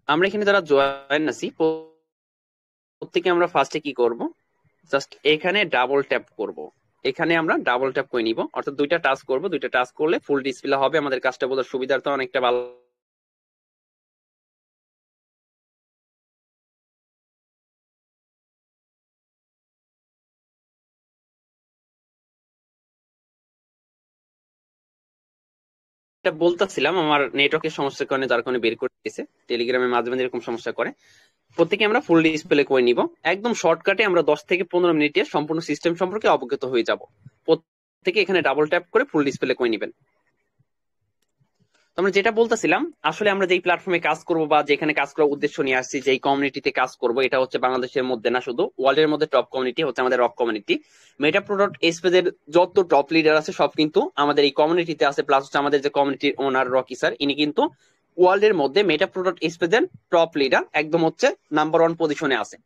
আমরা এখানে যারা জয়েন আছি প্রত্যেকে আমরা ফার্স্টে কি করব, জাস্ট এখানে ডাবল ট্যাপ করব। এখানে আমরা ডাবল ট্যাপ করে নিব, অর্থাৎ দুইটা টাচ করব। দুইটা টাচ করলে ফুল ডিসপ্লে হবে, আমাদের কাজটা বোঝার সুবিধার্থে অনেকটা ভালো। এটা বলতেছিলাম আমার নেটওয়ার্কের সমস্যার কারণে, যার কারণে বের করে দিয়েছে। টেলিগ্রামে মাঝে মাঝে এরকম সমস্যা করে। প্রত্যেকে আমরা ফুল ডিসপ্লে করে নিব। একদম শর্টকাটে আমরা 10 থেকে 15 মিনিটে সম্পূর্ণ সিস্টেম সম্পর্কে অবগত হয়ে যাব। প্রত্যেকে এখানে ডাবল ট্যাপ করে ফুল ডিসপ্লে করে নিবেন। তো আমরা যেটা বলতেছিলাম, আসলে আমরা যেই প্ল্যাটফর্মে কাজ করব বা যেখানে কাজ করার উদ্দেশ্য নিয়ে আসছি, যেই কমিউনিটিতে কাজ করব, এটা হচ্ছে বাংলাদেশের মধ্যে না, শুধু ওয়ার্ল্ডের মধ্যে টপ কমিউনিটি হচ্ছে আমাদের রক কমিউনিটি। মেটা প্রোডাক্ট স্পেসের যত টপ লিডার আছে সব কিন্তু আমাদের এই কমিউনিটিতে আছে। প্লাস হচ্ছে আমাদের যে কমিউনিটির ওনার রকি স্যার, ইনি কিন্তু ওয়ার্ল্ডের মধ্যে মেটা প্রোডাক্ট স্পেসের টপ লিডার, একদম হচ্ছে নাম্বার 1 পজিশনে আছে।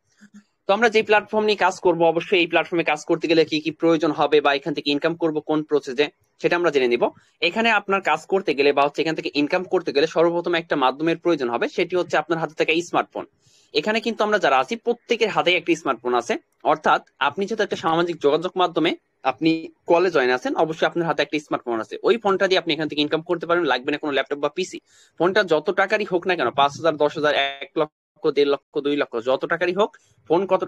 তো আমরা যে প্ল্যাটফর্ম নিয়ে কাজ করব, অবশ্যই এই প্ল্যাটফর্মে কাজ করতে গেলে কি কি প্রয়োজন হবে বা এখান থেকে ইনকাম করব কোন প্রসেসে, সেটা আমরা জেনে নিব। এখানে আপনার কাজ করতে গেলে বা হচ্ছে এখান থেকে ইনকাম করতে গেলে সর্বপ্রথম একটা মাধ্যমের প্রয়োজন হবে, সেটি হচ্ছে আপনার হাতে থাকা স্মার্টফোন। এখানে কিন্তু আমরা যারা আছি প্রত্যেকের হাতেই একটি স্মার্টফোন আছে। অর্থাৎ আপনি যেহেতু একটা সামাজিক যোগাযোগ মাধ্যমে আপনি কলে জয়েন আছেন, অবশ্যই আপনার হাতে একটা স্মার্টফোন আছে। ওই ফোনটা দিয়ে আপনি এখান থেকে ইনকাম করতে পারবেন, লাগবে না কোনো ল্যাপটপ বা পিসি। ফোনটা যত টাকারই হোক না কেন, 5,000, 10,000, 1 লক্ষ, 1.5 লক্ষ, 2 লক্ষ, যত টাকারই হোক, ফোন কত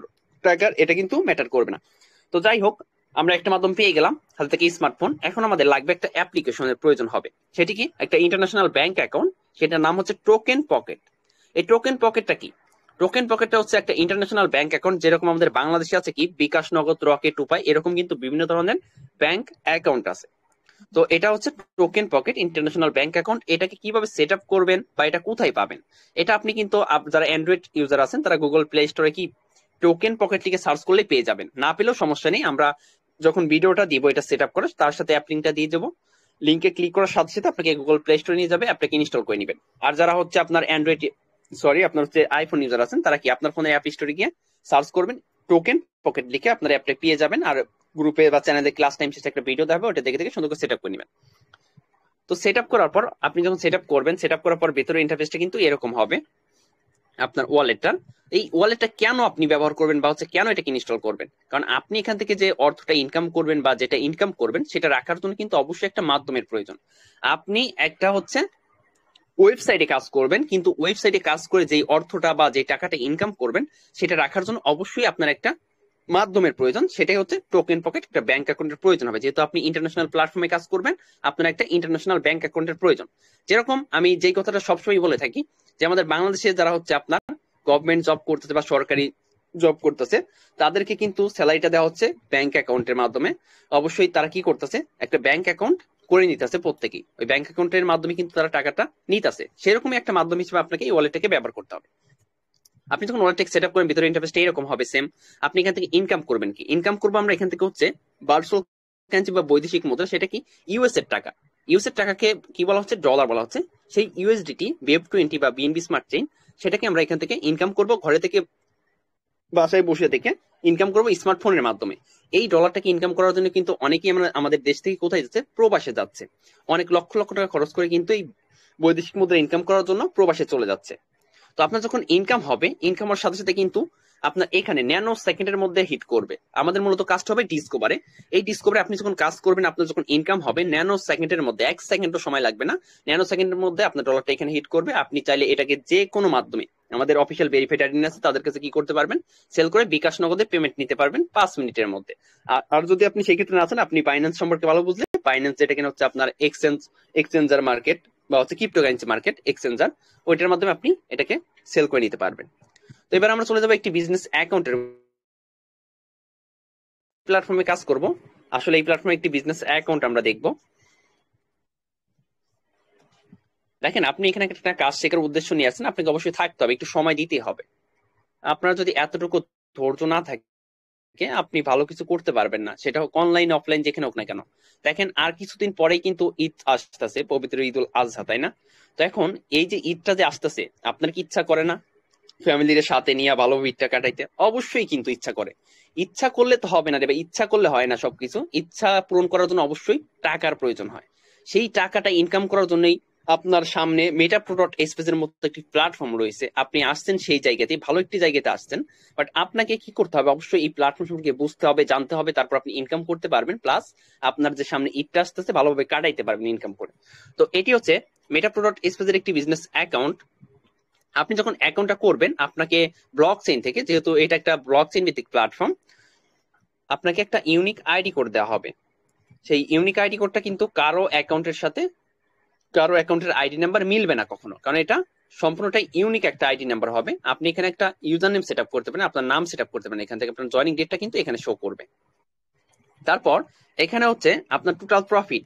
টাকার এটা কিন্তু ম্যাটার করবে না। তো যাই হোক, আমরা একটা মাধ্যম পেয়ে গেলাম, হাতে থেকে স্মার্টফোন। এখন আমাদের লাগবে একটা অ্যাপ্লিকেশনের প্রয়োজন হবে। সেটি কি? একটা ইন্টারন্যাশনাল ব্যাংক অ্যাকাউন্ট, সেটার নাম হচ্ছে টোকেন পকেট। এই টোকেন পকেটটা কি? টোকেন পকেটটা হচ্ছে একটা ইন্টারন্যাশনাল ব্যাংক অ্যাকাউন্ট, যেরকম আমাদের বাংলাদেশে আছে কি বিকাশ, নগদ, রকেট, উপায়, এরকম কিন্তু বিভিন্ন ধরনের ব্যাংক অ্যাকাউন্ট আছে। তো এটা হচ্ছে token pocket international bank account. এটাকে কিভাবে সেট আপ করবেন বা এটা কোথায় পাবেন, এটা আপনি কিন্তু যারা অ্যান্ড্রয়েড ইউজার আছেন তারা গুগল প্লে স্টোরে কি টোকেন পকেট লিখে সার্চ করলে পেয়ে যাবেন। না পেলেও সমস্যা নেই, আমরা যখন ভিডিওটা দিব এটা সেট আপ করে তার সাথে অ্যাপ লিঙ্কটা দিয়ে দেবো। লিঙ্কে ক্লিক করার সাথে সাথে আপনাকে গুগল প্লে স্টোরে নিয়ে যাবে, অ্যাপটাকে ইনস্টল করে নেবেন। আর যারা হচ্ছে আপনার অ্যান্ড্রয়েড, সরি, আপনার হচ্ছে আইফোন ইউজার আছেন, তারা কি আপনার ফোনে অ্যাপ স্টোরে গিয়ে সার্চ করবেন টোকেন পকেট লিখে, আপনার অ্যাপটা পেয়ে যাবেন। আর গ্রুপে বা চ্যানেলে ক্লাস টাইম শেষে একটা ভিডিও দেখাবে, ওটা দেখে দেখে সুন্দর করে সেট আপ করে নেবেন। তো সেট আপ করার পর আপনি যখন সেট আপ করবেন, সেট আপ করার পর ভেতরে ইন্টারফেসটা কিন্তু এরকম হবে আপনার ওয়ালেটটা। এই ওয়ালেটটা কেন আপনি ব্যবহার করবেন বা হচ্ছে কেন এটাকে ইনস্টল করবেন? কারণ আপনি এখান থেকে যে অর্থটা ইনকাম করবেন বা যেটা ইনকাম করবেন সেটা রাখার জন্য কিন্তু অবশ্যই একটা মাধ্যমের প্রয়োজন। আপনি একটা হচ্ছে ওয়েবসাইটে কাজ করবেন, কিন্তু ওয়েবসাইটে কাজ করে যেই অর্থটা বা যে টাকাটা ইনকাম করবেন সেটা রাখার জন্য অবশ্যই আপনার একটা মাধ্যমের প্রয়োজন। সেটাই হচ্ছে টোকেন পকেট, একটা ব্যাংক অ্যাকাউন্টের প্রয়োজন হবে। যেহেতু আপনি ইন্টারন্যাশনাল প্ল্যাটফর্মে কাজ করবেন, আপনার একটা ইন্টারন্যাশনাল ব্যাংক অ্যাকাউন্টের প্রয়োজন। যেরকম আমি যেই কথাটা সবসময় বলে থাকি, যে আমাদের বাংলাদেশে যারা হচ্ছে আপনার গভর্নমেন্ট জব করতেছে বা সরকারি জব করতেছে, তাদেরকে কিন্তু স্যালারিটা দেওয়া হচ্ছে ব্যাংক অ্যাকাউন্টের মাধ্যমে। অবশ্যই তারা কি করতেছে, একটা ব্যাংক অ্যাকাউন্ট করে নিতেছে প্রত্যেকেই, ওই ব্যাংক অ্যাকাউন্টের মাধ্যমে কিন্তু তারা টাকাটা নিতেছে। সেরকমই একটা মাধ্যম হিসেবে আপনাকে এই ওয়ালেটটাকে ব্যবহার করতে হবে। আপনি যখন ওয়ালেট সেট আপ করেন, ভিতরে ইন্টারফেসটা এরকম হবে সেম। আপনি এখান থেকে ইনকাম করবেন কি? ইনকাম করবো আমরা এখান থেকে হচ্ছে ভার্চুয়াল কারেন্সি বা বৈদেশিক মুদ্রা, সেটা কি ইউএস এর টাকা। ইউএস এর টাকাকে কি বলা হচ্ছে? ডলার বলা হচ্ছে। সেই ইউএসডিটি ওয়েব 20 বা বিএনবি স্মার্ট চেইন, সেটাকে আমরা এখান থেকে ইনকাম করব, ঘরে থেকে, বাসায় বসে থেকে ইনকাম করবো স্মার্টফোনের মাধ্যমে। এই ডলারটাকে ইনকাম করার জন্য কিন্তু অনেকেই আমরা আমাদের দেশ থেকে কোথায় যাচ্ছে? প্রবাসে যাচ্ছে। অনেক লক্ষ লক্ষ টাকা খরচ করে কিন্তু এই বৈদেশিক মুদ্রা ইনকাম করার জন্য প্রবাসে চলে যাচ্ছে। তো আপনার যখন ইনকাম হবে, ইনকাম হওয়ার সাথে সাথে কিন্তু আপনার এখানে ন্যানো সেকেন্ডের মধ্যে হিট করবে। আমাদের মূলত কাজটা হবে ডিসকভারে। এই ডিসকভারে আপনি যখন কাজ করবেন, আপনার যখন ইনকাম হবে, ন্যানো সেকেন্ডের মধ্যে, 1 সেকেন্ডও সময় লাগবে না, ন্যানো সেকেন্ডের মধ্যে আপনার ডলারটা এখানে হিট করবে। আপনি চাইলে এটাকে যে কোনো মাধ্যমে, আমাদের অফিসিয়াল ভেরিফাইড আইডি আছে তাদের কাছে কি করতে পারবেন, সেল করে বিকাশ নগদে পেমেন্ট নিতে পারবেন 5 মিনিটের মধ্যে। আর যদি আপনি সেই ক্ষেত্রে না আছেন, আপনি বাইন্যান্স সম্পর্কে ভালো বুঝলে, বাইন্যান্স যেটা কিনা হচ্ছে আপনার এক্সচেঞ্জার মার্কেট বা হচ্ছে ক্রিপ্টোকারেন্সি মার্কেট এক্সচেঞ্জার, ওইটার মাধ্যমে আপনি এটাকে সেল করে নিতে পারবেন। তো এবার আমরা চলে যাবো একটি বিজনেস অ্যাকাউন্টের প্ল্যাটফর্মে কাজ করব। আসলে এই প্ল্যাটফর্মে একটি বিজনেস অ্যাকাউন্ট আমরা দেখব। দেখেন, আপনি এখানে একটা কাজ শেখার উদ্দেশ্য নিয়ে আসছেন, আপনাকে অবশ্যই থাকতে হবে, একটু সময় দিতে হবে। আপনার যদি এতটুকু ধৈর্য না থাকে, আপনি ভালো কিছু করতে পারবেন না, সেটা হোক অনলাইন অফলাইন যেখানে হোক না কেন। দেখেন, আর কিছুদিন পরেই কিন্তু ঈদ আসতেছে, পবিত্র ঈদ উল আজহা, তাই না? তো এখন এই যে ঈদটা যে আসতেছে, আপনার কি ইচ্ছা করে না ফ্যামিলির সাথে নিয়ে ভালোভাবে ঈদটা কাটাইতে? অবশ্যই কিন্তু ইচ্ছা করে। ইচ্ছা করলে তো হবে না রে ভাই, ইচ্ছা করলে হয় না সবকিছু। ইচ্ছা পূরণ করার জন্য অবশ্যই টাকার প্রয়োজন হয়। সেই টাকাটা ইনকাম করার জন্যই আপনার সামনে মেটাপ্রো.স্পেস এর মতো একটি প্ল্যাটফর্ম রয়েছে, আপনি আসছেন সেই জায়গাতে, ভালো একটি জায়গাতে আসছেন, বাট আপনাকে কি করতে হবে, অবশ্যই এই প্ল্যাটফর্ম সম্পর্কে বুঝতে হবে, জানতে হবে, তারপর আপনি ইনকাম করতে পারবেন, প্লাস আপনার যে সামনে ঈদটা আসতেছে ভালোভাবে কাটাইতে পারবেন ইনকাম করে। তো এটি হচ্ছে মেটাপ্রো.স্পেস এর একটি বিজনেস অ্যাকাউন্ট। আপনি যখন অ্যাকাউন্টটা করবেন, আপনাকে ব্লক চেইন থেকে, যেহেতু এটা একটা ব্লক চেইন ভিত্তিক প্ল্যাটফর্ম, আপনাকে একটা ইউনিক আইডি কোড দেওয়া হবে। সেই ইউনিক আইডি কোডটা কিন্তু কারো অ্যাকাউন্টের আইডি নাম্বার মিলবে না কখনো, কারণ এটা সম্পূর্ণটাই ইউনিক একটা আইডি নাম্বার হবে। আপনি এখানে একটা ইউজার নেম সেট আপ করতে পারেন, আপনার নাম সেট আপ করতে পারেন, এখান থেকে আপনার জয়নিং ডেটটা কিন্তু এখানে শো করবে। তারপর এখানে হচ্ছে আপনার টোটাল প্রফিট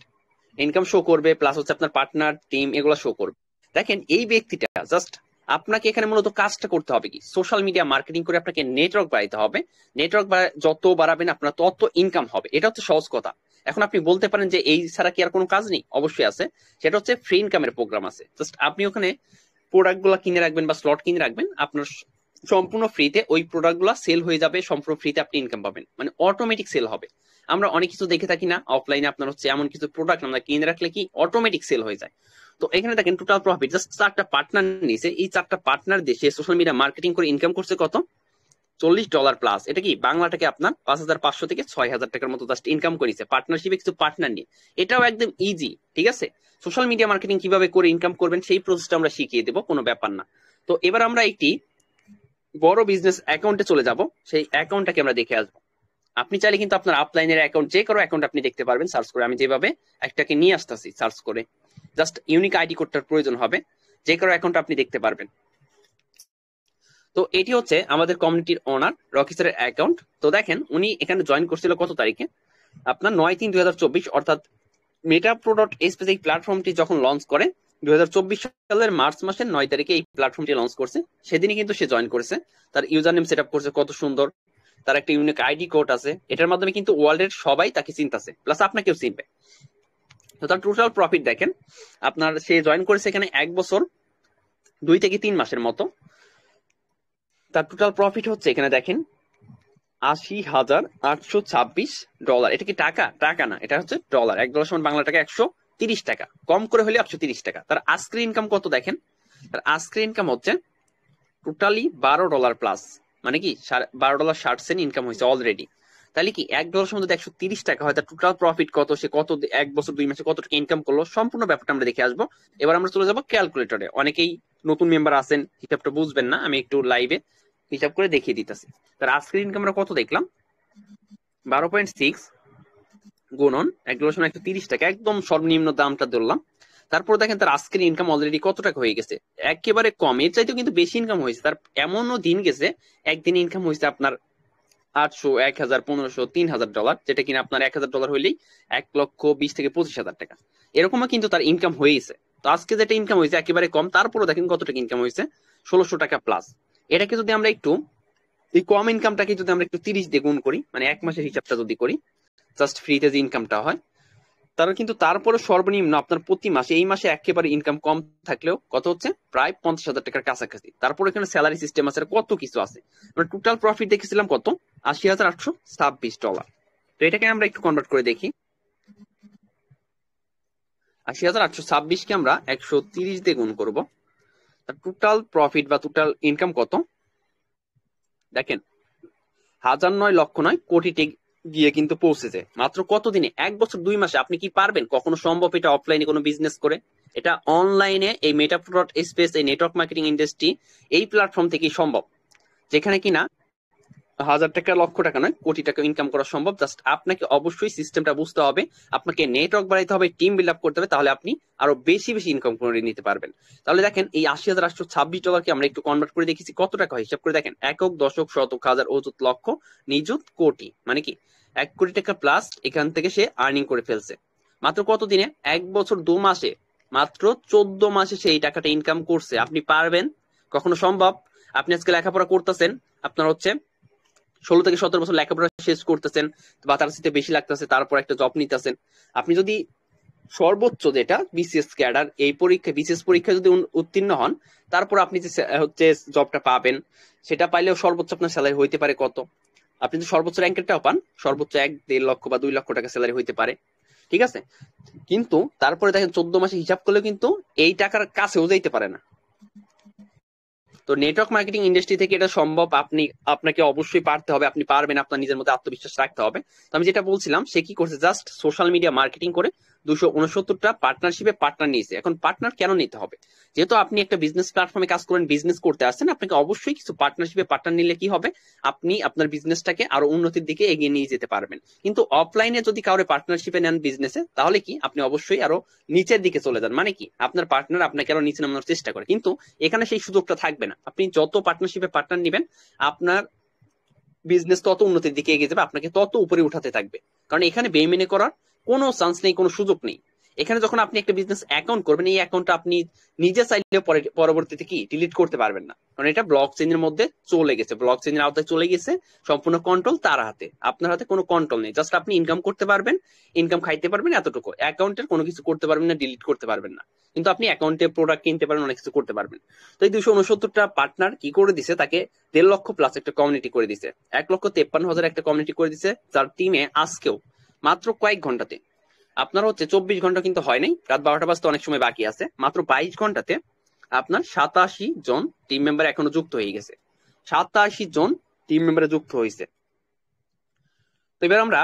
ইনকাম শো করবে, প্লাস হচ্ছে আপনার পার্টনার টিম এগুলো শো করবে। দেখেন এই ব্যক্তিটা জাস্ট, আপনাকে এখানে মূলত কাজটা করতে হবে কি, সোশ্যাল মিডিয়া মার্কেটিং করে আপনাকে নেটওয়ার্ক বাড়াইতে হবে। নেটওয়ার্ক যত বাড়াবেন আপনার তত ইনকাম হবে, এটা হচ্ছে সহজ কথা। এখন আপনি বলতে পারেন যে এই ছাড়া কি আর কোনো কাজ নেই? অবশ্যই আছে, সেটা হচ্ছে ফ্রি ইনকামের প্রোগ্রাম আছে। জাস্ট আপনি ওখানে প্রোডাক্ট গুলা কিনে রাখবেন বা স্লট কিনে রাখবেন, আপনার সম্পূর্ণ ফ্রিতে ওই প্রোডাক্ট গুলা সেল হয়ে যাবে, সম্পূর্ণ ফ্রিতে আপনি ইনকাম পাবেন, মানে অটোমেটিক সেল হবে। আমরা অনেক কিছু দেখে থাকি না অফলাইনে, আপনার হচ্ছে এমন কিছু প্রোডাক্ট আমরা কিনে রাখলে কি অটোমেটিক সেল হয়ে যায়। তো এখানে দেখেন টোটাল প্রফিট জাস্ট 4টা পার্টনার নিয়েছে, এই 4টা পার্টনার দেশে সোশ্যাল মিডিয়া মার্কেটিং করে ইনকাম করছে কত, $40 প্লাস। এটা কি বাংলাটাকে আপনার 5,500 থেকে 6,000 টাকার মতো জাস্ট ইনকাম করেছে পার্টনারশিপে কিছু পার্টনার নিয়ে। এটাও একদম ইজি, ঠিক আছে। সোশ্যাল মিডিয়া মার্কেটিং কিভাবে করে ইনকাম করবেন সেই প্রসেসটা আমরা শিখিয়ে দেবো, কোনো ব্যাপার না। তো এবার আমরা একটি বড় বিজনেস অ্যাকাউন্টে চলে যাব, সেই অ্যাকাউন্টটাকে আমরা দেখে আসবো। আপনি চাইলে কিন্তু আপনার আপলাইনের অ্যাকাউন্ট, যে কারো অ্যাকাউন্ট আপনি দেখতে পারবেন সার্চ করে। আমি যেভাবে একটাকে নিয়ে আসতেছি সার্চ করে, জাস্ট ইউনিক আইডি কোডটার প্রয়োজন হবে, যে কারো অ্যাকাউন্ট আপনি দেখতে পারবেন। তো এটি হচ্ছে আমাদের কমিউনিটির ওনার রকি স্যারের অ্যাকাউন্ট। তো দেখেন উনি এখানে জয়েন করছিল কত তারিখে, আপনার 9/3/2024, অর্থাৎ মেটাপ্রো.স্পেস এই প্ল্যাটফর্মটি যখন লঞ্চ করে 2024 সালের মার্চ মাসের 9 তারিখে এই প্ল্যাটফর্মটি লঞ্চ করছে, সেদিনই কিন্তু সে জয়েন করেছে। তার ইউজার নেম সেট আপ করছে কত সুন্দর, তার একটা ইউনিক আইডি কোড আছে, এটার মাধ্যমে কিন্তু ওয়ার্ল্ডের সবাই তাকে চিনতেছে, প্লাস আপনাকেও চিনবে। তো তার টোটাল প্রফিট দেখেন, আপনার সে জয়েন করেছে এখানে 1 বছর 2 থেকে 3 মাসের মতো। তার টোটাল প্রফিট হচ্ছে এখানে দেখেন $80,826। এটা কি টাকা? টাকা না, এটা হচ্ছে ডলার। $1 সমান বাংলা টাকা 130 টাকা, কম করে হলে 130 টাকা। তার আজকের ইনকাম কত দেখেন, তার আজকের ইনকাম হচ্ছে টোটালি $12 প্লাস, মানে কি $12.60 ইনকাম হয়েছে অলরেডি। তাহলে কি $1 সমান যদি 130 টাকা হয়, তার টোটাল প্রফিট কত, সে কত 1 বছর 2 মাসে কত টাকা ইনকাম করলো, সম্পূর্ণ ব্যাপারটা আমরা দেখে আসবো। এবার আমরা চলে যাবো ক্যালকুলেটরে। অনেকেই নতুন মেম্বার আছেন, হিসাবটা বুঝবেন না, আমি একটু লাইভে হিসাব করে দেখিয়ে দিতেছি। তার আজকের ইনকাম আমরা কত দেখলাম, 12.6 গুণন $1 সমান 130 টাকা, একদম সর্বনিম্ন দামটা ধরলাম। তারপর দেখেন তার আজকের ইনকাম অলরেডি কত টাকা হয়ে গেছে, একেবারে কম, এর চাইতেও কিন্তু বেশি ইনকাম হয়েছে। তার এমনও দিন গেছে একদিন ইনকাম হয়েছে আপনার 800, 1,000, 1,500, $3,000, যেটা কিনা আপনার $1,000 হইলেই 1,20,000 থেকে 25,000 টাকা, এরকমও কিন্তু তার ইনকাম হয়েছে। তো আজকে যেটা ইনকাম হয়েছে একেবারে কম, তারপরও দেখেন কত টাকা ইনকাম হয়েছে, 1,600 টাকা প্লাস। এটাকে যদি আমরা একটু, এই কম ইনকামটাকে যদি আমরা একটু 30 দিয়ে গুণ করি, মানে 1 মাসের হিসাবটা যদি করি, জাস্ট ফ্রিতে যে ইনকামটা হয়, তারা কিন্তু তারপরে সর্বনিম্ন আপনার প্রতি মাসে, এই মাসে একেবারে ইনকাম কম থাকলেও কত হচ্ছে, প্রায় 50,000 টাকার কাছাকাছি। তারপর এখানে স্যালারি সিস্টেম আছে, কত কিছু আছে। আমরা টোটাল প্রফিট দেখেছিলাম কত, $80,826। তো এটাকে আমরা একটু কনভার্ট করে দেখি, 80,826 কে আমরা 130 দিয়ে গুণ করবো, তার টোটাল প্রফিট বা টোটাল ইনকাম কত দেখেন, 1,09,00,000 গিয়ে কিন্তু পৌঁছেছে মাত্র কত দিনে, 1 বছর 2 মাসে। আপনি কি পারবেন? কখনো সম্ভব এটা অফলাইনে কোনো বিজনেস করে? এটা অনলাইনে এই মেটাপ্রো.স্পেস, এই নেটওয়ার্ক মার্কেটিং ইন্ডাস্ট্রি, এই প্ল্যাটফর্ম থেকেই সম্ভব, যেখানে কিনা 1,000 টাকা, লক্ষ টাকা নয়, কোটি টাকা ইনকাম করা সম্ভব। জাস্ট আপনাকে অবশ্যই সিস্টেমটা বুঝতে হবে, আপনাকে নেটওয়ার্ক বাড়াইতে হবে, টিম বিল্ড আপ করতে হবে, তাহলে আপনি আরো বেশি বেশি ইনকাম করে নিতে পারবেন। তাহলে দেখেন এই $80,826 আমরা একটু কনভার্ট করে দেখেছি কত টাকা হয়, হিসাব করে দেখেন, একক, দশক, শতক, হাজার, অযুত, লক্ষ, নিযুত, কোটি, মানে কি 1 কোটি টাকা প্লাস এখান থেকে সে আর্নিং করে ফেলছে মাত্র কত দিনে, 1 বছর 2 মাসে, মাত্র 14 মাসে সে এই টাকাটা ইনকাম করছে। আপনি পারবেন? কখনো সম্ভব? আপনি আজকে লেখাপড়া করতেছেন, আপনার হচ্ছে 16 থেকে 17 বছর লেখাপড়া শেষ করতেছেন, বা তার সাথে বেশি লাগতেছে, তারপর একটা জব নিতেছেন। আপনি যদি সর্বোচ্চ যেটা বিসিএস ক্যাডার, এই পরীক্ষা বিসিএস পরীক্ষা যদি উত্তীর্ণ হন, তারপর আপনি যে হচ্ছে জবটা পাবেন, সেটা পাইলেও সর্বোচ্চ আপনার স্যালারি হইতে পারে কত। আপনি যদি সর্বোচ্চ র্যাঙ্কেরটাও পান, সর্বোচ্চ 1-1.5 লক্ষ বা 2 লক্ষ টাকা স্যালারি হইতে পারে। ঠিক আছে, কিন্তু তারপরে দেখেন 14 মাসে হিসাব করলেও কিন্তু এই টাকার কাছেও যাইতে পারে না। তো নেটওয়ার্ক মার্কেটিং ইন্ডাস্ট্রি থেকে এটা সম্ভব, আপনাকে অবশ্যই পারতে হবে, আপনি পারবেন, আপনার নিজের মধ্যে আত্মবিশ্বাস রাখতে হবে। তো আমি যেটা বলছিলাম, সে কি করছে, জাস্ট সোশ্যাল মিডিয়া মার্কেটিং করে 269টা পার্টনারশিপে পার্টনার নিয়েছে। এখন পার্টনার কেন নিতে হবে? যেহেতু আপনি একটা বিজনেস প্ল্যাটফর্মে কাজ করেন, বিজনেস করতে আসছেন, আপনাকে অবশ্যই কিছু পার্টনারশিপে পার্টনার নিলে কি হবে, আপনি আপনার বিজনেসটাকে আরো উন্নতির দিকে এগিয়ে নিয়ে যেতে পারবেন। কিন্তু অফলাইনে যদি কারো পার্টনারশিপে নেন বিজনেসে, তাহলে কি আপনি অবশ্যই আরো নিচের দিকে চলে যান। মানে কি, আপনার পার্টনার আপনাকে আরো নিচে নামানোর চেষ্টা করে, কিন্তু এখানে সেই সুযোগটা থাকবে না। আপনি যত পার্টনারশিপে পার্টনার নিবেন, আপনার বিজনেস তত উন্নতির দিকে এগিয়ে যাবে, আপনাকে তত উপরে উঠাতে থাকবে। কারণ এখানে বেইমানি করার কোনো চান্স নেই, কোনো সুযোগ নেই। এখানে যখন আপনি একটা বিজনেস অ্যাকাউন্ট করবেন, এই অ্যাকাউন্টটা আপনি নিজে চাইলেও পরবর্তীতে কি ডিলিট করতে পারবেন না, কারণ এটা ব্লক চেইনের মধ্যে চলে গেছে, ব্লক চেইনের আওতায় চলে গেছে। সম্পূর্ণ কন্ট্রোল তার হাতে, আপনার হাতে কোনো কন্ট্রোল নেই। জাস্ট আপনি ইনকাম করতে পারবেন, ইনকাম খাইতে পারবেন, এতটুকু। অ্যাকাউন্টের কোনো কিছু করতে পারবেন না, ডিলিট করতে পারবেন না, কিন্তু আপনি অ্যাকাউন্টে প্রোডাক্ট কিনতে পারবেন, অনেক কিছু করতে পারবেন। তো এই 269টা পার্টনার কি করে দিছে, তাকে 1.5 লক্ষ প্লাস একটা কমিউনিটি করে দিছে, 1,53,000 একটা কমিউনিটি করে দিছে, যার টিমে আজকেও মাত্র কয়েক ঘন্টাতে, আপনার হচ্ছে 24 ঘন্টা কিন্তু হয় নাই, রাত 12টা বাজতে অনেক সময় বাকি আছে, মাত্র 22 ঘন্টাতে আপনার 87 জন টিম মেম্বার এখনো যুক্ত হয়ে গেছে, 87 জন টিম মেম্বারে যুক্ত হয়েছে। তো এবার আমরা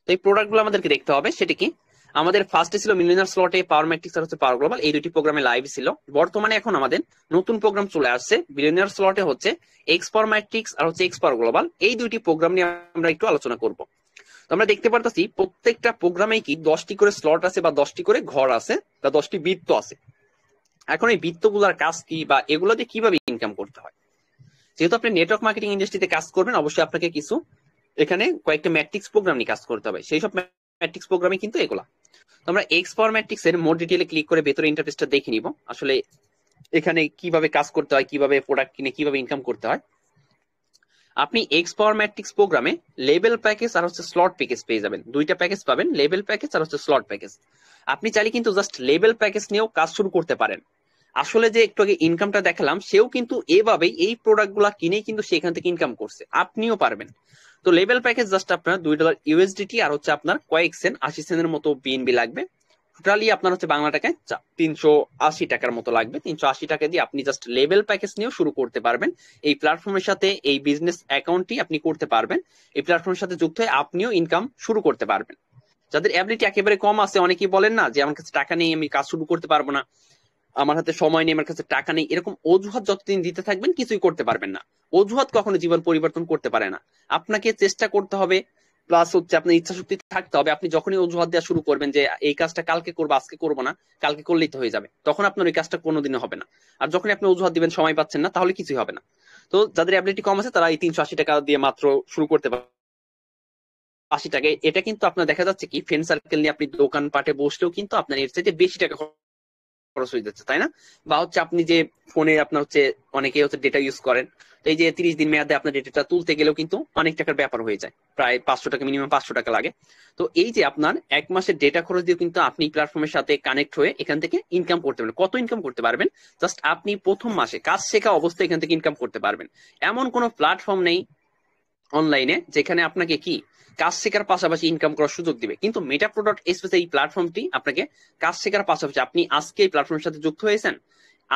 এই প্রোডাক্ট গুলো আমাদেরকে দেখতে হবে। সেটা কি, আমাদের ফার্স্টে ছিল মিলিয়নার স্লটে পাওয়ার ম্যাট্রিক্স আর হচ্ছে পাওয়ার গ্লোবাল, এই দুটি প্রোগ্রামে লাইভ ছিল। বর্তমানে এখন আমাদের নতুন প্রোগ্রাম চলে আসছে, বিলিয়নার স্লটে হচ্ছে এক্স পাওয়ার ম্যাট্রিক্স আর হচ্ছে এক্স পাওয়ার গ্লোবাল, এই দুইটি প্রোগ্রাম নিয়ে আমরা একটু আলোচনা করব। তো আমরা দেখতে পারতেছি প্রত্যেকটা প্রোগ্রামে কি 10টি করে স্লট আছে বা 10টি করে ঘর আছে বা 10টি বৃত্ত আছে। এখন এই বৃত্তগুলোর কাজ কি বা এগুলো দিয়ে কিভাবে ইনকাম করতে হয়, যেহেতু আপনি নেটওয়ার্ক মার্কেটিং ইন্ডাস্ট্রিতে কাজ করবেন, অবশ্যই আপনাকে কিছু এখানে কয়েকটা ম্যাট্রিক্স প্রোগ্রাম নিয়ে কাজ করতে হবে। সেই সব ম্যাট্রিক্স প্রোগ্রামে কিন্তু এগুলা। তো আমরা এক্স পাওয়ার ম্যাট্রিক্স এর মোর ডিটেইলে ক্লিক করে ভেতরে ইন্টারফেসটা দেখে নিব, আসলে এখানে কিভাবে কাজ করতে হয়, কিভাবে প্রোডাক্ট কিনে কিভাবে ইনকাম করতে হয়। আপনি এক্স পাওয়ার ম্যাট্রিক্স প্রোগ্রামে লেভেল প্যাকেজ আর হচ্ছে স্লট প্যাকেজ পেয়ে যাবেন, দুইটা প্যাকেজ পাবেন, লেভেল প্যাকেজ আর হচ্ছে স্লট প্যাকেজ। আপনি চাইলে কিন্তু জাস্ট লেভেল প্যাকেজ নিয়েও কাজ শুরু করতে পারেন। আসলে যে একটু আগে ইনকামটা দেখালাম, সেও কিন্তু এভাবেই এই প্রোডাক্ট গুলা কিনেই কিন্তু সেখান থেকে ইনকাম করছে, আপনিও পারবেন। তো লেভেল প্যাকেজ জাস্ট আপনার $2 ইউএসডিটি আর হচ্ছে আপনার কয়েক সেন্ট, 80 সেন্টের মতো বিএনবি লাগবে। টোটালি আপনার হচ্ছে বাংলা টাকায় 380 টাকার মতো লাগবে। 380 টাকা দিয়ে আপনি জাস্ট লেভেল প্যাকেজ নিয়েও শুরু করতে পারবেন। এই প্ল্যাটফর্মের সাথে এই বিজনেস অ্যাকাউন্টটি আপনি করতে পারবেন, এই প্ল্যাটফর্মের সাথে যুক্ত হয়ে আপনিও ইনকাম শুরু করতে পারবেন। যাদের অ্যাবিলিটি একেবারে কম আছে, অনেকেই বলেন না যে আমার কাছে টাকা নেই, আমি কাজ শুরু করতে পারবো না, আমার হাতে সময় নেই, আমার কাছে টাকা নেই, এরকম অজুহাত যতদিন দিতে থাকবেন কিছুই করতে পারবেন না। অজুহাত কখনো জীবন পরিবর্তন করতে পারে না। আপনাকে চেষ্টা করতে হবে, প্লাস হচ্ছে আপনার ইচ্ছা শক্তি থাকতে হবে। আপনি যখনই অজুহাত দেওয়া শুরু করবেন যে এই কাজটা কালকে করবো, আজকে করবো না, কালকে করলেই তো হয়ে যাবে, তখন আপনার ওই কাজটা কোনোদিনও হবে না। আর যখনই আপনি অজুহাত দিবেন সময় পাচ্ছেন না, তাহলে কিছুই হবে না। তো যাদের অ্যাবিলিটি কম আছে তারা এই 380 টাকা দিয়ে মাত্র শুরু করতে পারে। 80 টাকায় এটা কিন্তু আপনার দেখা যাচ্ছে কি, ফ্রেন্ড সার্কেল নিয়ে আপনি দোকান পাটে বসলেও কিন্তু আপনার এর চাইতে বেশি টাকা খরচ হয়ে যাচ্ছে, তাই না? বা হচ্ছে আপনি যে ফোনে আপনার হচ্ছে অনেকে হচ্ছে ডেটা ইউজ করেন, তো এই যে 30 দিন মেয়াদে আপনার ডেটাটা তুলতে গেলেও কিন্তু অনেক টাকার ব্যাপার হয়ে যায়, প্রায় 500 টাকা, মিনিমাম 500 টাকা লাগে। তো এই যে আপনার এক মাসের ডেটা খরচ দিয়ে কিন্তু আপনি প্ল্যাটফর্মের সাথে কানেক্ট হয়ে এখান থেকে ইনকাম করতে পারবেন। কত ইনকাম করতে পারবেন, জাস্ট আপনি প্রথম মাসে কাজ শেখা অবস্থায় এখান থেকে ইনকাম করতে পারবেন। এমন কোনো প্ল্যাটফর্ম নেই অনলাইনে যেখানে আপনাকে কি কাজ শেখার পাশাপাশি ইনকাম করার সুযোগ দিবে, কিন্তু মেটা প্রোডাক্ট স্পেস এই প্ল্যাটফর্মটি আপনাকে কাজ শেখার পাশাপাশি, আপনি আজকে এই প্ল্যাটফর্মের সাথে যুক্ত হয়েছেন,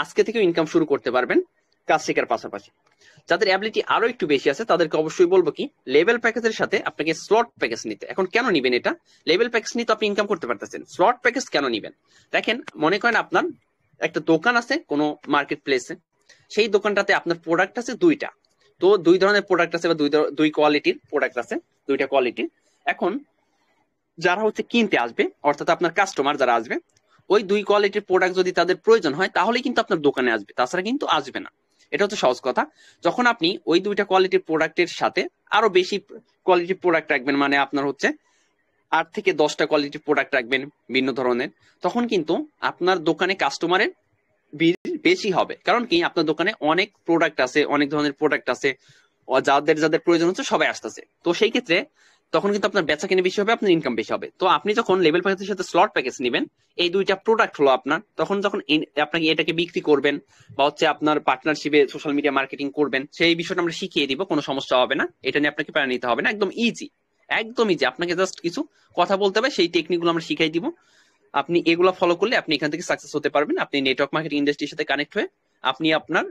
আজকে থেকেও ইনকাম শুরু করতে পারবেন কাজ শেখার পাশাপাশি। যাদের অ্যাবিলিটি আরো একটু বেশি আছে তাদেরকে অবশ্যই বলবো কি, লেভেল প্যাকেজের সাথে আপনাকে স্লট প্যাকেজ নিতে। এখন কেন নিবেন এটা? লেভেল প্যাকেজ নিতে আপনি ইনকাম করতে পারতেছেন, স্লট প্যাকেজ কেন নিবেন? দেখেন, মনে করেন আপনার একটা দোকান আছে কোনো মার্কেট প্লেসে, সেই দোকানটাতে আপনার প্রোডাক্ট আছে দুইটা। তো দুই ধরনের প্রোডাক্ট আছে বা দুই কোয়ালিটির প্রোডাক্ট আছে, দুইটা কোয়ালিটির। এখন যারা হচ্ছে কিনতে আসবে, অর্থাৎ আপনার কাস্টমার যারা আসবে, ওই দুই কোয়ালিটির প্রোডাক্ট যদি তাদের প্রয়োজন হয় তাহলে কিন্তু আপনার দোকানে আসবে, তাছাড়া কিন্তু আসবে না। এটা হচ্ছে সহজ কথা। যখন আপনি ওই দুইটা কোয়ালিটির প্রোডাক্টের সাথে আরো বেশি কোয়ালিটির প্রোডাক্ট রাখবেন, মানে আপনার হচ্ছে 8 থেকে 10টা কোয়ালিটির প্রোডাক্ট রাখবেন ভিন্ন ধরনের, তখন কিন্তু আপনার দোকানে কাস্টমারের বেশি হবে। কারণ কি, আপনার দোকানে অনেক প্রোডাক্ট আছে, অনেক ধরনের প্রোডাক্ট আছে, যাদের যাদের প্রয়োজন হচ্ছে সবাই আসতেছে। তো সেই ক্ষেত্রে তখন কিন্তু আপনার বেচা কিনে বেশি হবে, আপনার ইনকাম বেশি হবে। তো আপনি যখন লেভেল প্যাকেজের সাথে স্লট প্যাকেজ নেবেন, এই দুইটা প্রোডাক্ট হলো আপনার, তখন যখন আপনাকে এটাকে বিক্রি করবেন বা হচ্ছে আপনার পার্টনারশিপে সোশ্যাল মিডিয়া মার্কেটিং করবেন, সেই বিষয়টা আমরা শিখিয়ে দিব, কোনো সমস্যা হবে না। এটা নিয়ে আপনাকে প্যারা নিতে হবে না, একদম ইজি, একদম ইজি। আপনাকে জাস্ট কিছু কথা বলতে হবে, সেই টেকনিকগুলো আমরা শিখাই দিব। আপনি এগুলো ফলো করলে আপনি এখান থেকে সাকসেস হতে পারবেন। আপনি নেটওয়ার্ক মার্কেটিং ইন্ডাস্ট্রির সাথে কানেক্ট হয়ে আপনি আপনার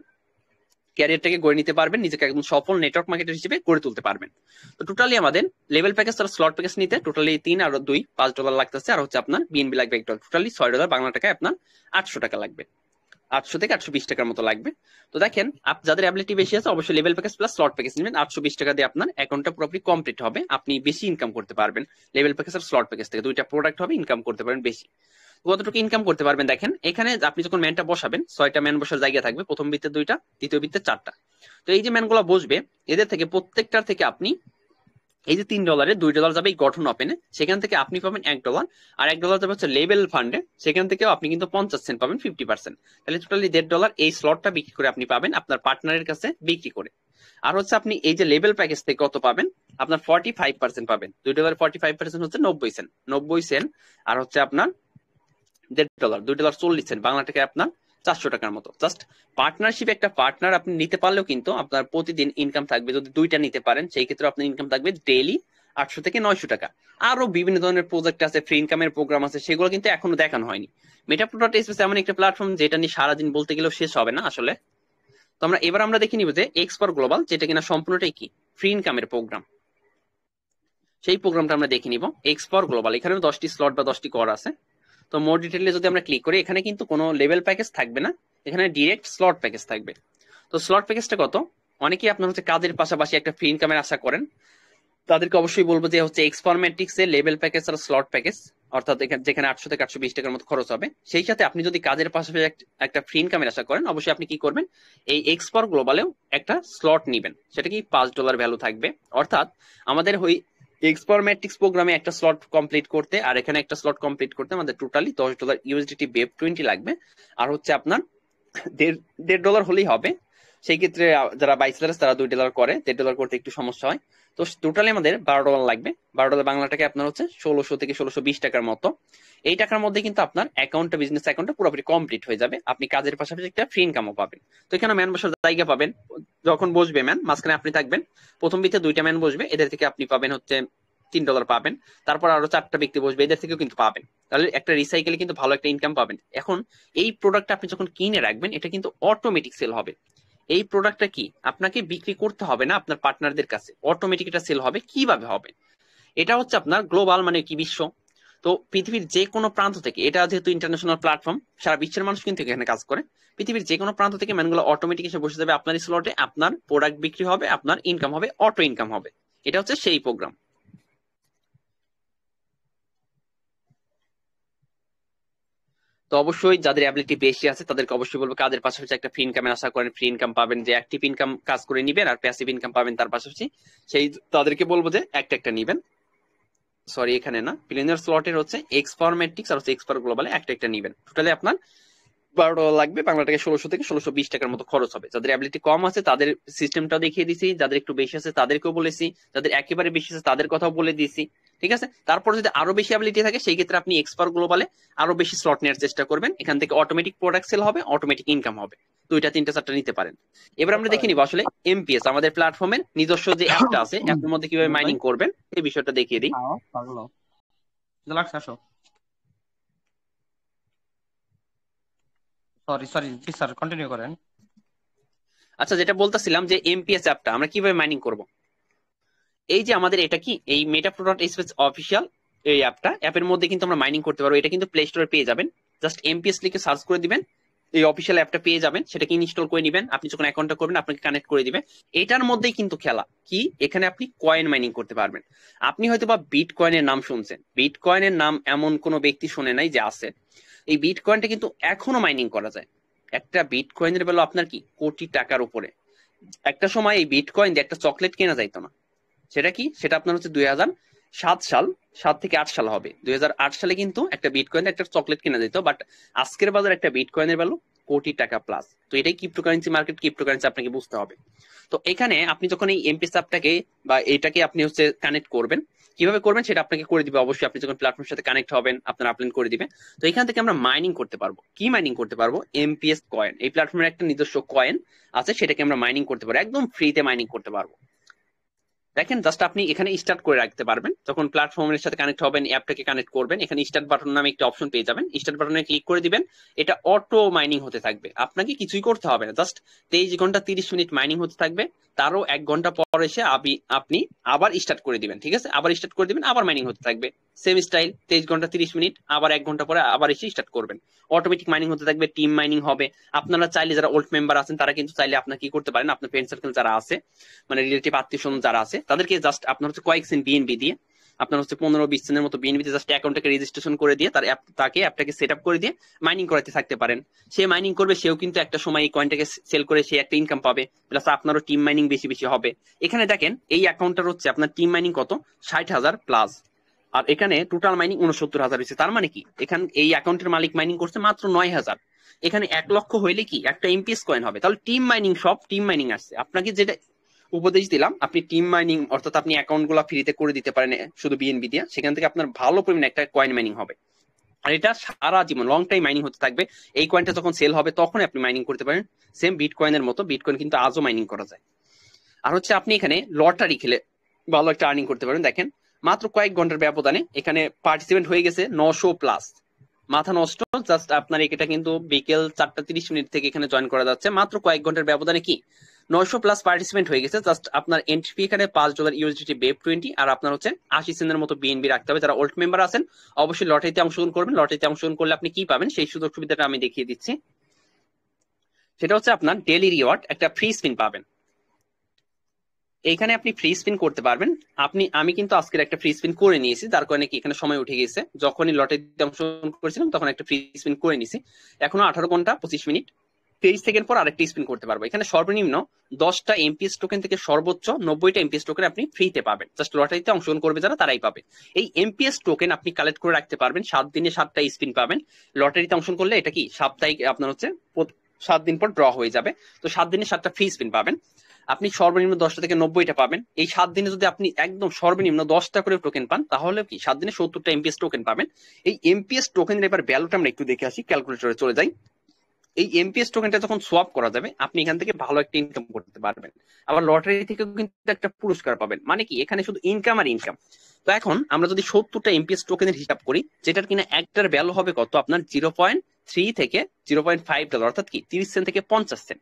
ক্যারিয়ারটাকে গড়ে নিতে পারবেন, নিজেকে একদম সফল নেটওয়ার্ক মার্কেটার হিসেবে গড়ে তুলতে পারবেন। তো টোটালি আমাদের লেভেল প্যাকেজ আর স্লট প্যাকেজ নিতে টোটালি 3 আর 2 $5 লাগতেছে, আর হচ্ছে আপনার বিএনবি লাগবে $1, টোটালি $6 বাংলা টাকায় আপনার 800 টাকা লাগবে, 800 থেকে 820 টাকার মতো লাগবে। তো দেখেন, যাদের অ্যাবিলিটি বেশি আছে অবশ্যই level package plus slot package নেবেন। 820 টাকা দিয়ে আপনার অ্যাকাউন্টটা পুরোপুরি কমপ্লিট হবে, আপনি বেশি ইনকাম করতে পারবেন লেভেল প্যাকেজ আর স্লট প্যাকেজ থেকে। দুইটা প্রোডাক্ট হবে, ইনকাম করতে পারবেন বেশি। কতটুকু ইনকাম করতে পারবেন দেখেন, এখানে আপনি যখন ম্যানটা বসাবেন 6টা ম্যান বসার জায়গা থাকবে, প্রথম বৃত্তে 2টা, দ্বিতীয় বৃত্তে 4টা। তো এই যে ম্যানগুলো বসবে, এদের থেকে প্রত্যেকটার থেকে আপনি এই যে $3 $2 যাবে এই গঠন ওপেনে, সেখান থেকে আপনি পাবেন $1, আর $1 যাবে হচ্ছে লেভেল ফান্ডে, সেখান থেকেও আপনি কিন্তু 50 সেন্ট পাবেন, 50%। তাহলে টোটালি $1.5 এই স্লটটা বিক্রি করে আপনি পাবেন আপনার পার্টনারের কাছে বিক্রি করে। আর হচ্ছে আপনি এই যে লেভেল প্যাকেজ থেকে কত পাবেন, আপনার 45% পাবেন। $2 45% হচ্ছে 90 সেন্ট, 90 সেন্ট। আর হচ্ছে আপনার $1.5 $2.40, বাংলা টাকায় আপনার 400 টাকার মতো। জাস্ট পার্টনারশিপ, একটা পার্টনার আপনি নিতে পারলেও কিন্তু আপনার প্রতিদিন ইনকাম থাকবে, যদি 2টা নিতে পারেন সেই ক্ষেত্রে আপনার ইনকাম থাকবে ডেইলি 800 থেকে 900 টাকা। আরো বিভিন্ন ধরনের প্রজেক্ট আছে, ফ্রি ইনকামের প্রোগ্রাম আছে, সেগুলো কিন্তু এখনো দেখানো হয়নি। মেটাপ্রোডাক্ট স্পেস এমন একটা প্ল্যাটফর্ম যেটা নিয়ে সারাদিন বলতে গেলেও শেষ হবে না আসলে। তো এবার আমরা দেখে নিব যে এক্সপার গ্লোবাল, যেটা কিনা সম্পূর্ণটাই কি ফ্রি ইনকামের প্রোগ্রাম, সেই প্রোগ্রামটা আমরা দেখে নিব। এক্সপার গ্লোবাল, এখানেও 10টি স্লট বা 10টি কর আছে। তো মোর ডিটেইলে যদি আমরা ক্লিক করি, এখানে কিন্তু কোনো লেভেল প্যাকেজ থাকবে না, এখানে ডিরেক্ট স্লট প্যাকেজ থাকবে। তো স্লট প্যাকেজটা কত, অনেকেই আপনার হচ্ছে কাজের পাশাপাশি একটা ফ্রি ইনকামের আশা করেন, তাদেরকে অবশ্যই বলবো যে হচ্ছে এক্সপারমেটিক্স এর লেভেল প্যাকেজ আর স্লট প্যাকেজ, অর্থাৎ যেখানে 800 থেকে 820 টাকার মতো খরচ হবে, সেই সাথে আপনি যদি কাজের পাশাপাশি একটা ফ্রি ইনকামের আশা করেন, অবশ্যই আপনি কি করবেন, এই এক্সপার গ্লোবালেও একটা স্লট নিবেন, সেটা কি $5 ভ্যালু থাকবে। অর্থাৎ আমাদের ওই এক্সপারমেটিক্স প্রোগ্রামে একটা স্লট কমপ্লিট করতে আর এখানে একটা স্লট কমপ্লিট করতে আমাদের টোটালি $10 ইউএসডিটি বেব 20 লাগবে। আর হচ্ছে আপনার $1.5 হলেই হবে। সেই ক্ষেত্রে যারা বাইসেলার্স তারা $2 করে, $1.5 করতে একটু সমস্যা হয়। তো টোটালি আমাদের $12 লাগবে। $12 বাংলা টাকায় আপনার হচ্ছে 1600 থেকে 1620 টাকার মতো। এই টাকার মধ্যে কিন্তু আপনার অ্যাকাউন্টটা, বিজনেস অ্যাকাউন্টটা পুরোপুরি কমপ্লিট হয়ে যাবে, আপনি কাজের পাশাপাশি একটা ফ্রি ইনকামও পাবেন। তো এখানে ম্যান বসার জায়গা পাবেন, যখন বসবে ম্যান মাঝখানে আপনি থাকবেন, প্রথম বিতে 2টা ম্যান বসবে, এদের থেকে আপনি পাবেন হচ্ছে $3 পাবেন। তারপর আরো 4টা ব্যক্তি বসবে, এদের থেকেও কিন্তু পাবেন। তাহলে একটা রিসাইকেলে কিন্তু ভালো একটা ইনকাম পাবেন। এখন এই প্রোডাক্টটা আপনি যখন কিনে রাখবেন, এটা কিন্তু অটোমেটিক সেল হবে। এই প্রোডাক্টটা কি আপনাকে বিক্রি করতে হবে না আপনার পার্টনারদের কাছে, অটোমেটিক এটা সেল হবে। কিভাবে হবে, এটা হচ্ছে আপনার গ্লোবাল মানে কি বিশ্ব। তো পৃথিবীর যে কোনো প্রান্ত থেকে, এটা যেহেতু ইন্টারন্যাশনাল প্ল্যাটফর্ম, সারা বিশ্বের মানুষ কিন্তু এখানে কাজ করে, পৃথিবীর যে কোনো প্রান্ত থেকে ম্যানগুলো অটোমেটিক এসে বসে যাবে আপনার স্লটে, আপনার প্রোডাক্ট বিক্রি হবে, আপনার ইনকাম হবে, অটো ইনকাম হবে। এটা হচ্ছে সেই প্রোগ্রাম। তো অবশ্যই যাদের অ্যাবিলিটি বেশি আছে তাদেরকে অবশ্যই বলবো কাজের পাশাপাশি একটা ফ্রি ইনকামের আশা করেন, ফ্রি ইনকাম পাবেন, যে অ্যাক্টিভ ইনকাম কাজ করে নিবেন আর প্যাসিভ ইনকাম পাবেন তার পাশাপাশি, সেই তাদেরকে বলবো যে একটা একটা নিবেন। সরি এখানে না, প্লেনার স্লটের হচ্ছে এক্সপার ম্যাট্রিক্স আর হচ্ছে এক্সপার গ্লোবালে একটা একটা নিবেন। টোটালি আপনার $12 লাগবে, বাংলা টাকায় 1600 থেকে 1620 টাকার মতো খরচ হবে। যাদের অ্যাবিলিটি কম আছে তাদের সিস্টেমটা দেখিয়ে দিছি, যাদের একটু বেশি আছে তাদেরকেও বলেছি, যাদের একেবারে বেশি আছে তাদের কথাও বলে দিয়েছি, ঠিক আছে। তারপর যদি আরো বেশি অ্যাবিলিটি থাকে সেই ক্ষেত্রে আপনি এক্সপার গ্লোবালে আরো বেশি স্লট নেওয়ার চেষ্টা করবেন, এখান থেকে অটোমেটিক প্রোডাক্ট সেল হবে, অটোমেটিক ইনকাম হবে, 2টা 3টা 4টা নিতে পারেন। এবার আমরা দেখে নিব আসলে এমপিএস আমাদের প্ল্যাটফর্মের নিজস্ব যে অ্যাপটা আছে, অ্যাপের মধ্যে কিভাবে মাইনিং করবেন এই বিষয়টা দেখিয়ে দিই। সরি সরি জি স্যার, কন্টিনিউ করেন। আচ্ছা, যেটা বলতেছিলাম যে এমপিএস অ্যাপটা আমরা কিভাবে মাইনিং করব। এই যে আমাদের এটা কি এই মেটা প্রোডাক্ট স্পেস অফিসিয়াল এই অ্যাপের মধ্যে কিন্তু আমরা মাইনিং করতে পারবো। এটা কিন্তু প্লে স্টোরে পেয়ে যাবেন, জাস্ট এমপিএস লিখে সার্চ করে দিবেন, এই অফিসিয়াল অ্যাপটা পেয়ে যাবেন, সেটাকে ইনস্টল করে নেবেন। আপনি যখন অ্যাকাউন্টটা করবেন আপনাকে কানেক্ট করে দিবে। এটার মধ্যেই কিন্তু খেলা কি, এখানে আপনি কয়েন মাইনিং করতে পারবেন। আপনি হয়তো বা বিট কয়েনের নাম শুনছেন, বিট কয়েনের নাম এমন কোনো ব্যক্তি শুনে নাই যে আছে। এই বিট কয়েনটা কিন্তু এখনো মাইনিং করা যায়। একটা বিট কয়েনের ভ্যালু আপনার কি কোটি টাকার উপরে। একটা সময় এই বিট কয়েন দিয়ে একটা চকলেট কেনা যাইতো না। সেটা কি, সেটা আপনার হচ্ছে 2007 সাল, 7 থেকে 8 সাল হবে। 2008 সালে কিন্তু একটা বিটকয়েন একটা চকলেট কেনা যেত, বাট আজকের বাজারে একটা বিটকয়েনের ভ্যালু কোটি টাকা প্লাস। তো এটাই ক্রিপ্টোকারেন্সি মার্কেট, ক্রিপ্টোকারেন্সি আপনাকে বুঝতে হবে। তো এখানে আপনি যখন এই এমপিএস অ্যাপটাকে বা এটাকে আপনি হচ্ছে কানেক্ট করবেন, কিভাবে করবেন সেটা আপনাকে করে দিবে অবশ্যই। আপনি যখন প্ল্যাটফর্মের সাথে কানেক্ট হবেন আপনার আপলোড করে দিবে। তো এখান থেকে আমরা মাইনিং করতে পারবো। কি মাইনিং করতে পারবো? Amps coin. এই প্ল্যাটফর্মের একটা নিজস্ব কয়েন আছে, সেটাকে আমরা মাইনিং করতে পারবো, একদম ফ্রিতে মাইনিং করতে পারবো। দেখেন জাস্ট আপনি এখানে স্টার্ট করে রাখতে পারবেন। যখন প্ল্যাটফর্মের সাথে কানেক্ট হবেন, অ্যাপটাকে কানেক্ট করবেন, এখানে স্টার্ট বাটন নামে একটা অপশন পেয়ে যাবেন। স্টার্ট বাটনে ক্লিক করে দিবেন, এটা অটো মাইনিং হতে থাকবে, আপনাকে কিছুই করতে হবে না। জাস্ট 23 ঘন্টা 30 মিনিট মাইনিং হতে থাকবে, তারও 1 ঘন্টা পর এসে আপনি আবার স্টার্ট করে দিবেন। ঠিক আছে, আবার স্টার্ট করে দিবেন, আবার মাইনিং হতে থাকবে সেম স্টাইল 23 ঘন্টা 30 মিনিট, আবার 1 ঘন্টা পরে আবার এসে স্টার্ট করবেন। অটোমেটিক মাইনিং হতে থাকবে, টিম মাইনিং হবে। আপনারা চাইলে যারা ওল্ড মেম্বার আছেন তারা কিন্তু চাইলে আপনার কি করতে পারেন, আপনার ফ্রেন্ড সার্কেল যারা আছে, মানে রিলেটিভ আত্মীয় স্বজন যারা আছে, তাদেরকে জাস্ট আপনার হচ্ছে কয়েক সেন্ট বিএনবি দিয়ে, আপনার হচ্ছে 15-20 সেন্টের মতো বিএনবি তে জাস্ট অ্যাকাউন্টটাকে রেজিস্ট্রেশন করে দিয়ে তাকে অ্যাপটাকে সেট আপ করে দিয়ে মাইনিং করাতে থাকতে পারেন। সে মাইনিং করবে, সেও কিন্তু একটা সময় এই কয়েনটাকে সেল করে সে একটা ইনকাম পাবে, প্লাস আপনারও টিম মাইনিং বেশি বেশি হবে। এখানে দেখেন এই অ্যাকাউন্টটার হচ্ছে আপনার টিম মাইনিং কত, 60,000 প্লাস, আর এখানে টোটাল মাইনিং 69,000 হয়েছে। তার মানে কি, এখানে এই অ্যাকাউন্টের মালিক মাইনিং করছে মাত্র 9,000। এখানে 1 লক্ষ হইলে কি একটা এমপিএস কয়েন হবে। তাহলে টিম মাইনিং, সব টিম মাইনিং আসছে। আপনাকে যেটা উপদেশ দিলাম, আপনি টিম মাইনিং অর্থাৎ আপনি অ্যাকাউন্ট গুলা ফ্রিতে করে দিতে পারেন শুধু বিএনবি দিয়ে, সেখান থেকে আপনার ভালো পরিমাণে একটা কয়েন মাইনিং হবে। আর এটা সারা জীবন লং টাইম মাইনিং হতে থাকবে। এই কয়েনটা যখন সেল হবে তখন আপনি মাইনিং করতে পারেন, সেম বিটকয়েনের মতো। বিটকয়েন কিন্তু আজও মাইনিং করা যায়। আর হচ্ছে আপনি এখানে লটারি খেলে ভালো একটা আর্নিং করতে পারেন। দেখেন মাত্র কয়েক ঘন্টার ব্যবধানে এখানে পার্টিসিপেন্ট হয়ে গেছে 900 প্লাস। মাথা নষ্ট। জাস্ট আপনার এটা কিন্তু বিকেল 4:30 থেকে এখানে জয়েন করা যাচ্ছে। মাত্র কয়েক ঘন্টার ব্যবধানে কি 900 প্লাস পার্টিসিপেন্ট হয়ে গেছে। জাস্ট আপনার এন্ট্রি ফি এখানে $5 ইউএসডিটি বেপ 20, আর আপনার হচ্ছে 80 সেন্টের মতো বিএনবি রাখতে হবে। যারা ওল্ড মেম্বার আছেন অবশ্যই লটারিতে অংশগ্রহণ করবেন। লটারিতে অংশগ্রহণ করলে আপনি কি পাবেন সেই সুযোগ সুবিধাটা আমি দেখিয়ে দিচ্ছি। সেটা হচ্ছে আপনার ডেইলি রিওয়ার্ড, একটা ফ্রি স্পিন পাবেন। এইখানে আপনি ফ্রি স্পিন করতে পারবেন। আমি কিন্তু আজকের একটা ফ্রি স্পিন করে নিয়েছি, যার কারণে কি এখানে সময় উঠে গেছে। যখনই লটারিতে অংশগ্রহণ করেছিলাম তখন একটা ফ্রি স্পিন করে নিয়েছি। এখনো 18 ঘন্টা 25 মিনিট 23 সেকেন্ড পর আরেকটা স্পিন করতে পারবো। এখানে সর্বনিম্ন 10টা এমপিএস টোকেন থেকে সর্বোচ্চ 90টা এমপিএস টোকেন আপনি ফ্রিতে পাবেন। জাস্ট লটারিতে অংশগ্রহণ করবে যারা তারাই পাবে। এই এমপিএস টোকেন আপনি কালেক্ট করে রাখতে পারবেন, 7 দিনে 7টা স্পিন পাবেন। লটারিতে অংশগ্রহণ করলে এটা কি সাপ্তাহিক আপনার হচ্ছে 7 দিন পর ড্র হয়ে যাবে। তো 7 দিনে 7টা ফ্রি স্পিন পাবেন। আপনি সর্বনিম্ন 10টা থেকে 90টা পাবেন। এই 7 দিনে যদি আপনি একদম সর্বনিম্ন 10টা করে টোকেন পান তাহলে কি 7 দিনে 70টা এমপিএস টোকেন পাবেন। এই এমপিএস টোকেনের এবার ভ্যালুটা আমরা একটু দেখে আসি, ক্যালকুলেটরে চলে যাই। এই এমপিএস টোকেনটা যখন সোয়াপ করা যাবে আপনি এখান থেকে ভালো একটা ইনকাম করতে পারবেন। আবার লটারি থেকেও কিন্তু একটা পুরস্কার পাবেন। মানে কি এখানে শুধু ইনকাম আর ইনকাম। তো এখন আমরা যদি 70টা এমপিএস টোকেনের হিসাব করি, যেটার কিনা একটার ভ্যালু হবে কত আপনার 0.3 থেকে $0.5, অর্থাৎ কি 30 সেন্ট থেকে 50 সেন্ট।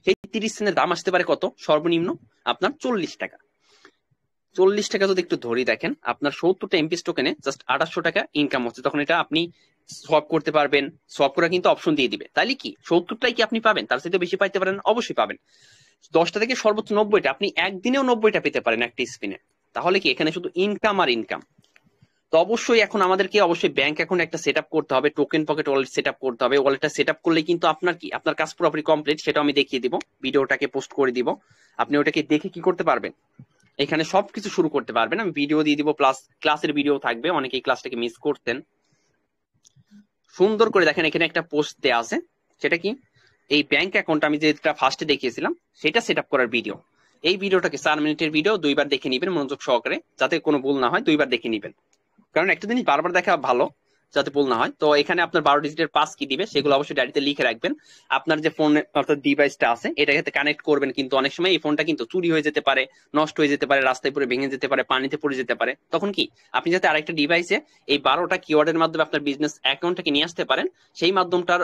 সেই 30 সেন্টের দাম আসতে পারে কত, সর্বনিম্ন আপনার 40 টাকা। 40 টাকা যদি একটু ধরি, দেখেন আপনার 70টা এমপিএস টোকেনে জাস্ট 2800 টাকা ইনকাম হচ্ছে। তখন এটা আপনি সোয়াপ করতে পারবেন। সোয়াপ করা কিন্তু অপশন দিয়ে দিবে। তাইলে কি 70টাই কি আপনি পাবেন, তার সাথে বেশি পাইতে পারেন? অবশ্যই পাবেন। 10টা থেকে সর্বোচ্চ 90টা, আপনি একদিনেও 90টা পেতে পারেন একটা স্পিনে। তাহলে কি এখানে শুধু ইনকাম আর ইনকাম। তো অবশ্যই এখন আমাদেরকে অবশ্যই ব্যাংক অ্যাকাউন্ট একটা সেট আপ করতে হবে, token pocket wallet set up করতে হবে। ওয়ালেটটা সেট আপ করলে কিন্তু আপনার কি আপনার কাজ পুরোপুরি কমপ্লিট, সেটাও আমি দেখিয়ে দিব, ভিডিওটাকে পোস্ট করে দিব। আপনি ওটাকে দেখে কি করতে পারবেন, এখানে সবকিছু শুরু করতে পারবেন। আমি ভিডিও দিয়ে দিব, প্লাস ক্লাসের ভিডিও থাকবে, অনেকেই ক্লাসটাকে মিস করতেন। সুন্দর করে দেখেন এখানে একটা পোস্ট দেওয়া আছে, সেটা কি এই ব্যাংক অ্যাকাউন্ট আমি যেটা ফার্স্টে দেখিয়েছিলাম সেটা সেট আপ করার ভিডিও। এই ভিডিওটাকে 4 মিনিটের ভিডিও 2বার দেখে নিবেন মনোযোগ সহকারে, যাতে কোনো ভুল না হয়। 2বার দেখে নিবেন, কারণ একটা জিনিস বারবার দেখা ভালো, যাতে ভুল না হয়। তো এখানে আপনার 12 ডিজিটের পাস কি দিবে সেগুলো অবশ্যই ডায়েরিতে লিখে রাখবেন। আপনার যে ফোন অর্থাৎ ডিভাইসটা আছে এটাকে কানেক্ট করবেন, কিন্তু অনেক সময় এই ফোনটা কিন্তু চুরি হয়ে যেতে পারে, নষ্ট হয়ে যেতে পারে, রাস্তায় পড়ে ভেঙে যেতে পারে, পানিতে পড়ে যেতে পারে। তখন কি আপনি যাতে আরেকটা ডিভাইসে এই 12টা কিওয়ার্ডের মাধ্যমে আপনার বিজনেস অ্যাকাউন্টটাকে নিয়ে আসতে পারেন, সেই মাধ্যমটার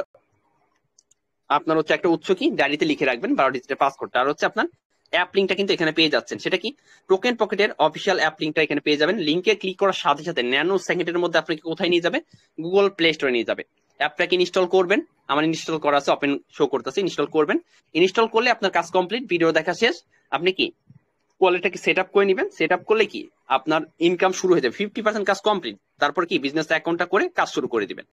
আপনার হচ্ছে একটা উৎস কি ডায়েরিতে লিখে রাখবেন 12 ডিজিটের পাসওয়ার্ডটা। আর হচ্ছে আপনার অ্যাপ লিঙ্কটা কিন্তু এখানে পেয়ে যাচ্ছেন, সেটা কি টোকেন পকেটের অফিসিয়াল অ্যাপ লিঙ্কটা এখানে পেয়ে যাবেন। লিঙ্কে ক্লিক করার সাথে সাথে ন্যানো সেকেন্ডের মধ্যে আপনাকে কোথায় নিয়ে যাবে, গুগল প্লে স্টোরে নিয়ে যাবে। অ্যাপটাকে ইনস্টল করবেন, আমার ইনস্টল করা আছে, ওপেন শো করতেছে, ইনস্টল করবেন। ইনস্টল করলে আপনার কাজ কমপ্লিট, ভিডিও দেখা শেষ। আপনি কি ওয়ালেটটাকে সেট আপ করে নেবেন। সেট আপ করলে কি আপনার ইনকাম শুরু হয়ে যাবে, 50% কাজ কমপ্লিট। তারপর কি বিজনেস অ্যাকাউন্টটা করে কাজ শুরু করে দিবেন।